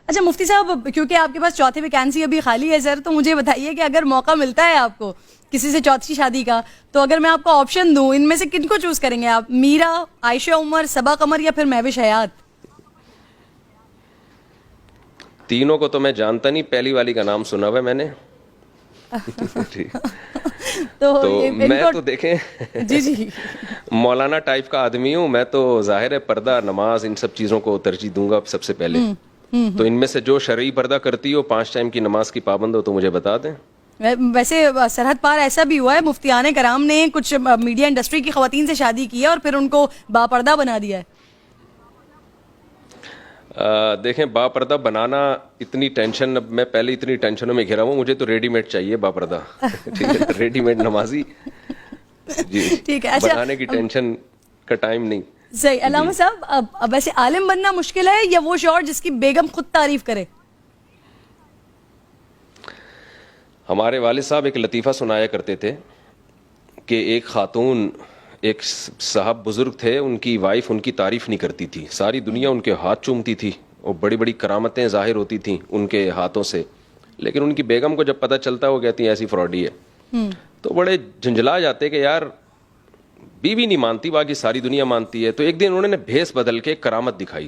اچھا مفتی صاحب، کیونکہ آپ کے پاس چوتھی ویکینسی ابھی خالی ہے سر، تو مجھے بتائیے کہ اگر موقع ملتا ہے آپ کو کسی سے چوتھی شادی کا، تو اگر میں آپ کو آپشن دوں، ان میں سے کن کو چوز کریں گے آپ؟ میرا، عائشہ عمر، صبا قمر یا پھر مہوش حیات؟ تینوں کو تو میں جانتا نہیں، پہلی والی کا نام سنا ہوا ہے میں نے. تو میں تو دیکھیں جی جی مولانا ٹائپ کا آدمی ہوں میں، تو ظاہر ہے پردہ، نماز، ان سب چیزوں کو ترجیح دوں گا سب سے پہلے. تو ان میں سے جو شرعی پردہ کرتی ہو، 5 ٹائم کی نماز کی پابند ہو، تو مجھے بتا دیں. ویسے سرحد پار ایسا بھی ہوا ہے، مفتیان کرام نے کچھ میڈیا انڈسٹری کی خواتین سے شادی کی ہے اور پھر ان کو باپردہ بنا دیا ہے. دیکھیں باپردہ بنانا اتنی ٹینشن، اب میں پہلے اتنی ٹینشنوں میں گھرا ہوں، مجھے تو ریڈی میڈ چاہیے باپردہ. ٹھیک ہے، ریڈی میڈ نمازی جی، ٹھیک ہے. اچھا، بنانے کی ٹینشن کا ٹائم نہیں. صحیح. علامہ صاحب، اب ویسے عالم بننا مشکل ہے یا وہ شوہر جس کی بیگم خود تعریف کرے؟ ہمارے والد صاحب ایک لطیفہ سنایا کرتے تھے کہ ایک خاتون، ایک صاحب بزرگ تھے، ان کی وائف ان کی تعریف نہیں کرتی تھی، ساری دنیا ان کے ہاتھ چومتی تھی اور بڑی بڑی کرامتیں ظاہر ہوتی تھیں ان کے ہاتھوں سے، لیکن ان کی بیگم کو جب پتہ چلتا وہ کہتی ہیں ایسی فراڈی ہے. تو بڑے جھنجھلا جاتے کہ یار بیوی نہیں مانتی، باقی ساری دنیا مانتی ہے. تو ایک دن انہوں نے بھیس بدل کے کرامت دکھائی.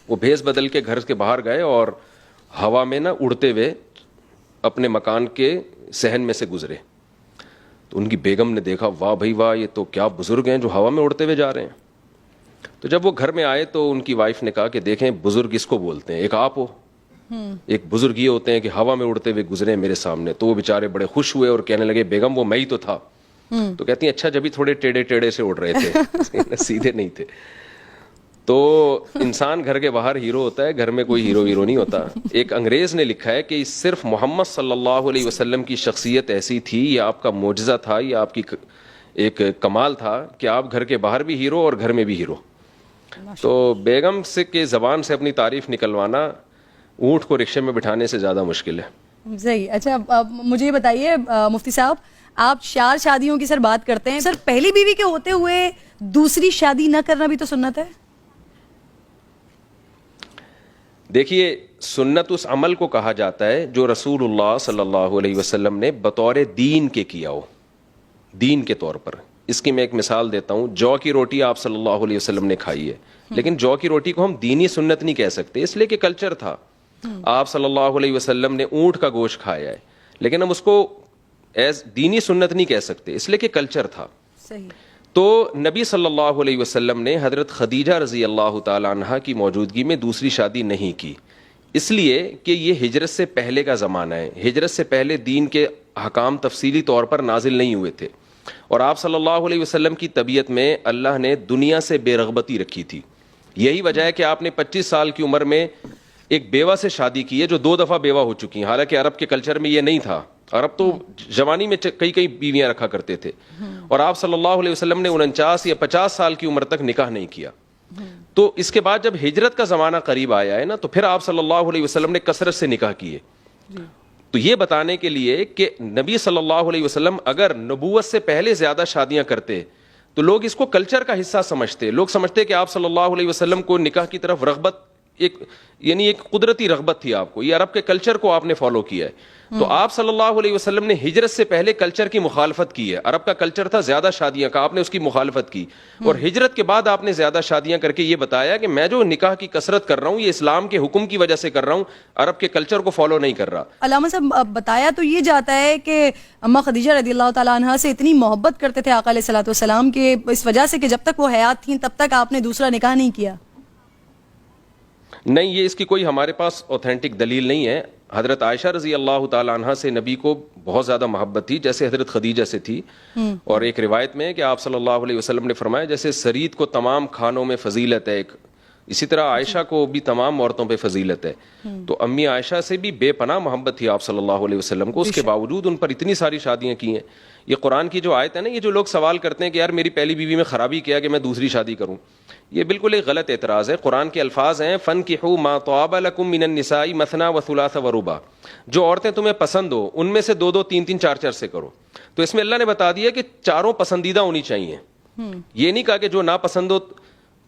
وہ بھیس بدل کے گھر کے باہر گئے اور ہوا میں اڑتے ہوئے اپنے مکان کے صحن میں سے گزرے. تو ان کی بیگم نے دیکھا، واہ بھائی واہ، یہ تو کیا بزرگ ہیں جو ہوا میں اڑتے ہوئے جا رہے ہیں. تو جب وہ گھر میں آئے تو ان کی وائف نے کہا کہ دیکھیں بزرگ اس کو بولتے ہیں، ایک آپ ہو، ایک بزرگ یہ ہوتے ہیں کہ ہوا میں اڑتے ہوئے گزرے میرے سامنے. تو وہ بیچارے بڑے خوش ہوئے اور کہنے لگے بیگم وہ میں ہی تو تھا. تو کہتی ہیں اچھا، جبھی تھوڑے ٹیڑے ٹیڑے سے اڑ رہے تھے سیدھے نہیں تھے. تو انسان گھر کے باہر ہیرو ہوتا ہے، گھر میں کوئی ہیرو نہیں ہوتا. ایک انگریز نے لکھا ہے کہ صرف محمد صلی اللہ علیہ وسلم کی شخصیت ایسی تھی، یہ آپ کا معجزہ تھا، یہ آپ کی ایک کمال تھا کہ آپ گھر کے باہر بھی ہیرو اور گھر میں بھی ہیرو. تو بیگم سے کے زبان سے اپنی تعریف نکلوانا اونٹ کو رکشے میں بٹھانے سے زیادہ مشکل ہے. صحیح. اچھا مجھے یہ بتائیے مفتی صاحب، آپ 4 شادیوں کی سر بات کرتے ہیں، سر پہلی بیوی کے ہوتے ہوئے دوسری شادی نہ کرنا بھی تو سنت ہے؟ دیکھیے سنت اس عمل کو کہا جاتا ہے جو رسول اللہ صلی اللہ علیہ وسلم نے بطور دین کے کیا ہو، دین کے طور پر. اس کی میں ایک مثال دیتا ہوں. جو کی روٹی آپ صلی اللہ علیہ وسلم نے کھائی ہے، لیکن جو کی روٹی کو ہم دینی سنت نہیں کہہ سکتے، اس لیے کہ کلچر تھا. آپ صلی اللہ علیہ وسلم نے اونٹ کا گوشت کھایا ہے، لیکن ہم اس کو ایز دینی سنت نہیں کہہ سکتے، اس لیے کہ کلچر تھا. صحیح. تو نبی صلی اللہ علیہ وسلم نے حضرت خدیجہ رضی اللہ تعالی عنہا کی موجودگی میں دوسری شادی نہیں کی، اس لیے کہ یہ ہجرت سے پہلے کا زمانہ ہے. ہجرت سے پہلے دین کے احکام تفصیلی طور پر نازل نہیں ہوئے تھے، اور آپ صلی اللہ علیہ وسلم کی طبیعت میں اللہ نے دنیا سے بے رغبتی رکھی تھی. یہی وجہ ہے کہ آپ نے 25 سال کی عمر میں ایک بیوہ سے شادی کی ہے جو 2 دفعہ بیوہ ہو چکی ہیں. حالانکہ عرب کے کلچر میں یہ نہیں تھا، عرب تو جوانی میں کئی بیویاں رکھا کرتے تھے، اور آپ صلی اللہ علیہ وسلم نے 49 یا 50 سال کی عمر تک نکاح نہیں کیا. تو اس کے بعد جب ہجرت کا زمانہ قریب آیا ہے تو پھر آپ صلی اللہ علیہ وسلم نے کثرت سے نکاح کیے. تو یہ بتانے کے لیے کہ نبی صلی اللہ علیہ وسلم اگر نبوت سے پہلے زیادہ شادیاں کرتے تو لوگ اس کو کلچر کا حصہ سمجھتے. لوگ سمجھتے کہ آپ صلی اللہ علیہ وسلم کو نکاح کی طرف رغبت یعنی ایک قدرتی رغبت تھی آپ کو، یہ عرب کے کلچر کو آپ نے فالو کیا ہے. تو آپ صلی اللہ علیہ وسلم نے ہجرت سے پہلے کلچر کی مخالفت کی ہے. عرب کا کلچر تھا زیادہ شادیاں کا، آپ نے اس کی مخالفت کی، اور ہجرت کے بعد آپ نے زیادہ شادیاں کر کے یہ بتایا کہ میں جو نکاح کی کثرت کر رہا ہوں یہ اسلام کے حکم کی وجہ سے کر رہا ہوں، عرب کے کلچر کو فالو نہیں کر رہا. علامہ صاحب بتایا تو یہ جاتا ہے کہ اماں خدیجہ رضی اللہ تعالیٰ عنہا سے اتنی محبت کرتے تھے آقا علیہ الصلوۃ والسلام کے اس وجہ سے کہ جب تک وہ حیات تھیں تب تک آپ نے دوسرا نکاح نہیں کیا. نہیں، یہ اس کی کوئی ہمارے پاس اوتھینٹک دلیل نہیں ہے. حضرت عائشہ رضی اللہ تعالی عنہا سے نبی کو بہت زیادہ محبت تھی جیسے حضرت خدیجہ سے تھی. اور ایک روایت میں ہے کہ آپ صلی اللہ علیہ وسلم نے فرمایا جیسے سرید کو تمام کھانوں میں فضیلت ہے، اسی طرح عائشہ کو بھی تمام عورتوں پہ فضیلت ہے. تو امی عائشہ سے بھی بے پناہ محبت تھی آپ صلی اللہ علیہ وسلم کو، اس کے باوجود ان پر اتنی ساری شادیاں کی ہیں. یہ قرآن کی جو آیت ہے نا، یہ جو لوگ سوال کرتے ہیں کہ یار میری پہلی بیوی میں خرابی کیا کہ میں دوسری شادی کروں، یہ بالکل ایک غلط اعتراض ہے. قرآن کے الفاظ ہیں فَانكِحُوا مَا طَابَ لَكُم مِّنَ النِّسَاءِ مَثْنَىٰ وَثُلَاثَ وَرُبَاع، جو عورتیں تمہیں پسند ہو ان میں سے 2 3 4 سے کرو. تو اس میں اللہ نے بتا دیا کہ چاروں پسندیدہ ہونی چاہیے. یہ نہیں کہا کہ جو ناپسند ہو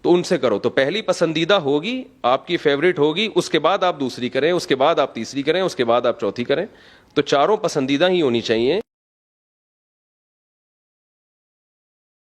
تو ان سے کرو. تو پہلی پسندیدہ ہوگی, آپ کی فیوریٹ ہوگی, اس کے بعد آپ دوسری کریں, اس کے بعد آپ تیسری کریں, اس کے بعد آپ چوتھی کریں. تو چاروں پسندیدہ ہی ہونی چاہیے.